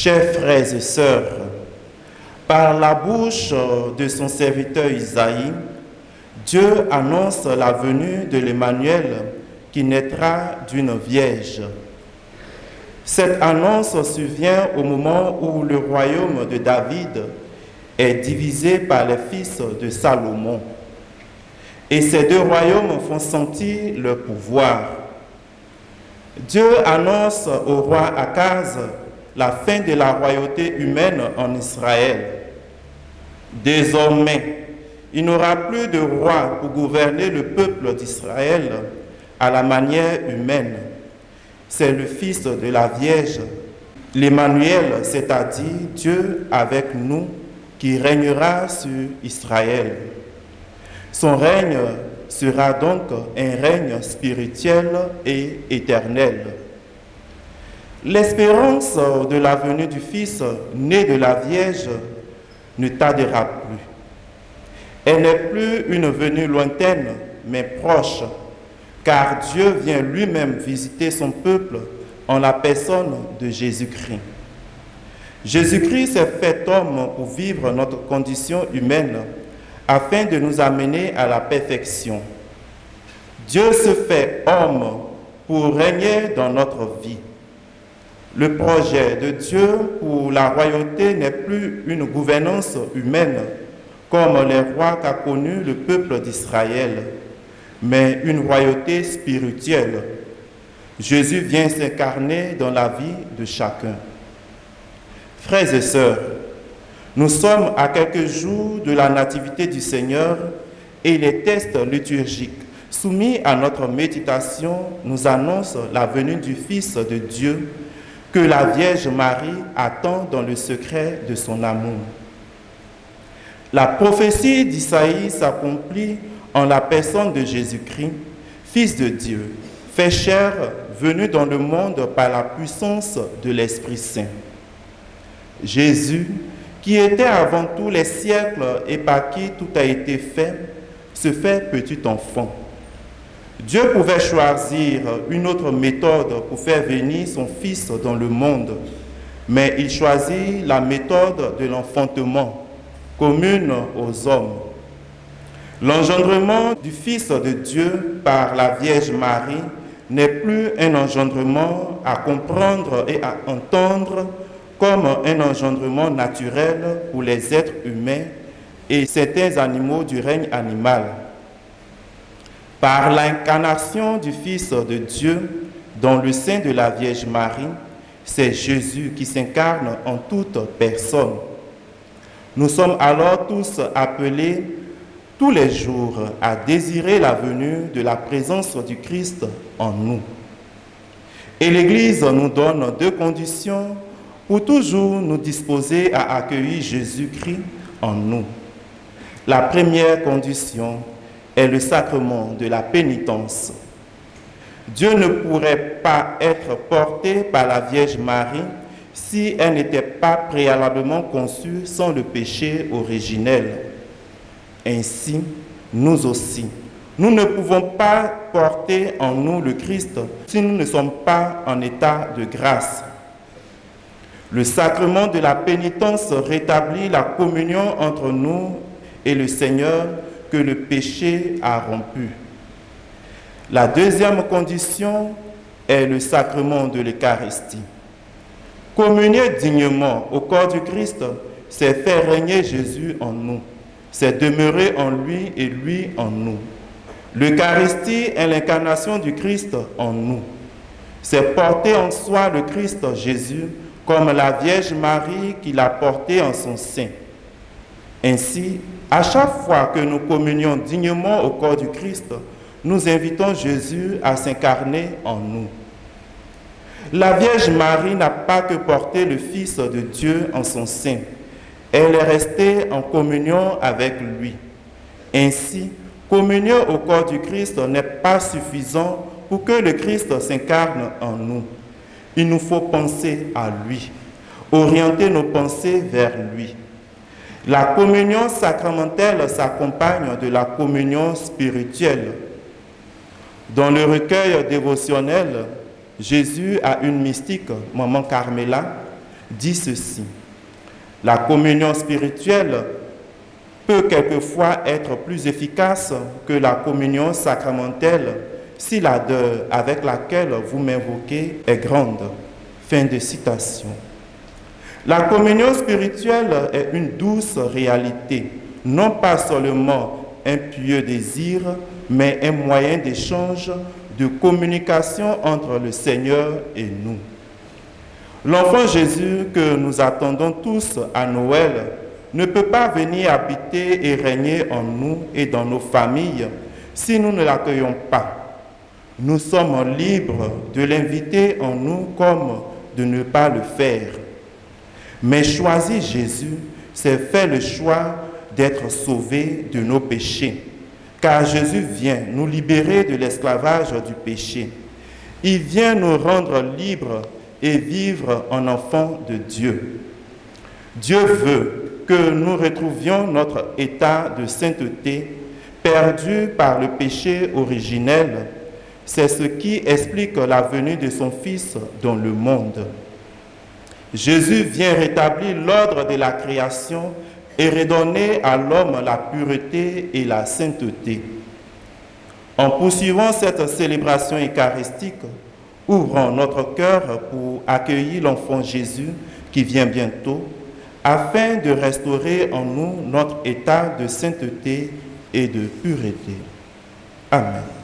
Chers frères et sœurs, par la bouche de son serviteur Isaïe, Dieu annonce la venue de l'Emmanuel qui naîtra d'une vierge. Cette annonce survient au moment où le royaume de David est divisé par les fils de Salomon. Et ces deux royaumes font sentir leur pouvoir. Dieu annonce au roi Akaz la fin de la royauté humaine en Israël. Désormais, il n'aura plus de roi pour gouverner le peuple d'Israël à la manière humaine. C'est le fils de la Vierge, l'Emmanuel, c'est-à-dire Dieu avec nous, qui régnera sur Israël. Son règne sera donc un règne spirituel et éternel. L'espérance de la venue du Fils né de la Vierge ne tardera plus. Elle n'est plus une venue lointaine, mais proche, car Dieu vient lui-même visiter son peuple en la personne de Jésus-Christ. Jésus-Christ s'est fait homme pour vivre notre condition humaine, afin de nous amener à la perfection. Dieu se fait homme pour régner dans notre vie. Le projet de Dieu pour la royauté n'est plus une gouvernance humaine, comme les rois qu'a connu le peuple d'Israël, mais une royauté spirituelle. Jésus vient s'incarner dans la vie de chacun. Frères et sœurs, nous sommes à quelques jours de la nativité du Seigneur et les textes liturgiques soumis à notre méditation nous annoncent la venue du Fils de Dieu que la Vierge Marie attend dans le secret de son amour. La prophétie d'Isaïe s'accomplit en la personne de Jésus-Christ, Fils de Dieu, fait chair, venu dans le monde par la puissance de l'Esprit Saint. Jésus, qui était avant tous les siècles et par qui tout a été fait, se fait petit enfant. Dieu pouvait choisir une autre méthode pour faire venir son Fils dans le monde, mais il choisit la méthode de l'enfantement, commune aux hommes. L'engendrement du Fils de Dieu par la Vierge Marie n'est plus un engendrement à comprendre et à entendre comme un engendrement naturel pour les êtres humains et certains animaux du règne animal. Par l'incarnation du Fils de Dieu dans le sein de la Vierge Marie, c'est Jésus qui s'incarne en toute personne. Nous sommes alors tous appelés tous les jours à désirer la venue de la présence du Christ en nous. Et l'Église nous donne deux conditions pour toujours nous disposer à accueillir Jésus-Christ en nous. La première condition est le sacrement de la pénitence. Dieu ne pourrait pas être porté par la Vierge Marie si elle n'était pas préalablement conçue sans le péché originel. Ainsi, nous aussi, nous ne pouvons pas porter en nous le Christ si nous ne sommes pas en état de grâce. Le sacrement de la pénitence rétablit la communion entre nous et le Seigneur que le péché a rompu. La deuxième condition est le sacrement de l'Eucharistie. Communier dignement au corps du Christ, c'est faire régner Jésus en nous, c'est demeurer en lui et lui en nous. L'Eucharistie est l'incarnation du Christ en nous. C'est porter en soi le Christ Jésus comme la Vierge Marie qui l'a porté en son sein. Ainsi, à chaque fois que nous communions dignement au corps du Christ, nous invitons Jésus à s'incarner en nous. La Vierge Marie n'a pas que porté le Fils de Dieu en son sein. Elle est restée en communion avec lui. Ainsi, communier au corps du Christ n'est pas suffisant pour que le Christ s'incarne en nous. Il nous faut penser à lui, orienter nos pensées vers lui. La communion sacramentelle s'accompagne de la communion spirituelle. Dans le recueil dévotionnel, Jésus a une mystique, Maman Carmela, dit ceci: la communion spirituelle peut quelquefois être plus efficace que la communion sacramentelle si l'ardeur avec laquelle vous m'invoquez est grande. Fin de citation. La communion spirituelle est une douce réalité, non pas seulement un pieux désir, mais un moyen d'échange, de communication entre le Seigneur et nous. L'enfant Jésus que nous attendons tous à Noël ne peut pas venir habiter et régner en nous et dans nos familles si nous ne l'accueillons pas. Nous sommes libres de l'inviter en nous comme de ne pas le faire. Mais choisir Jésus, c'est faire le choix d'être sauvé de nos péchés. Car Jésus vient nous libérer de l'esclavage du péché. Il vient nous rendre libres et vivre en enfants de Dieu. Dieu veut que nous retrouvions notre état de sainteté perdu par le péché originel. C'est ce qui explique la venue de son Fils dans le monde. Jésus vient rétablir l'ordre de la création et redonner à l'homme la pureté et la sainteté. En poursuivant cette célébration eucharistique, ouvrons notre cœur pour accueillir l'enfant Jésus qui vient bientôt, afin de restaurer en nous notre état de sainteté et de pureté. Amen.